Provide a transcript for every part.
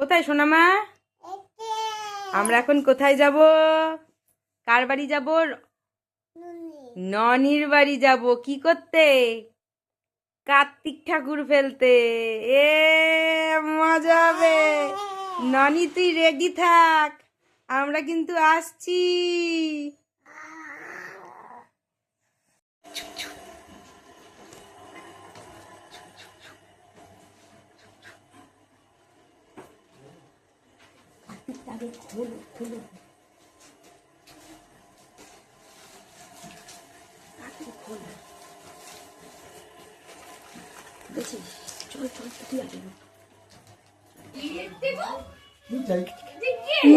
কোথায় সোনামা? আমরা এখন কোথায় যাব? কার বাড়ি যাব? ননির বাড়ি যাব। কি করতে? কার্তিক ঠাকুর ফেলতে। এ মজা হবে। ননি তুই রেডি থাক, আমরা কিন্তু আসছি।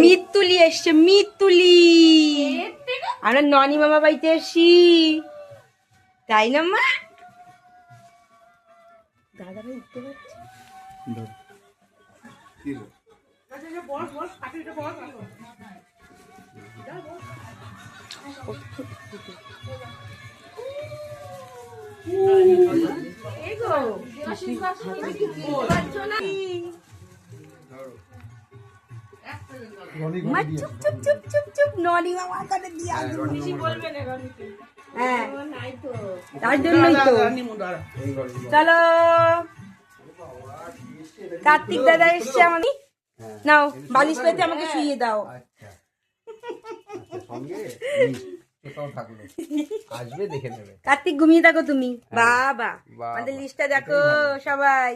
মিতুলি এসছে, মিতুলি। আমরা ননি মামা বাড়িতে এসছি, তাই না মা? দাদা ভাই উঠতে পারছে? চুপ চুপ চুপ চুপ চুপ, ননি মামা করে দিয়া হ্যাঁ, তার জন্যই তো। চলো, কার্তিক দাদা এসছে। আমি নাও বালিশ পেতে আমাকে শুইয়ে দাও। কার্তিক ঘুমিয়ে থাকো তুমি। বাবা আমাদের লিস্টটা দেখো সবাই।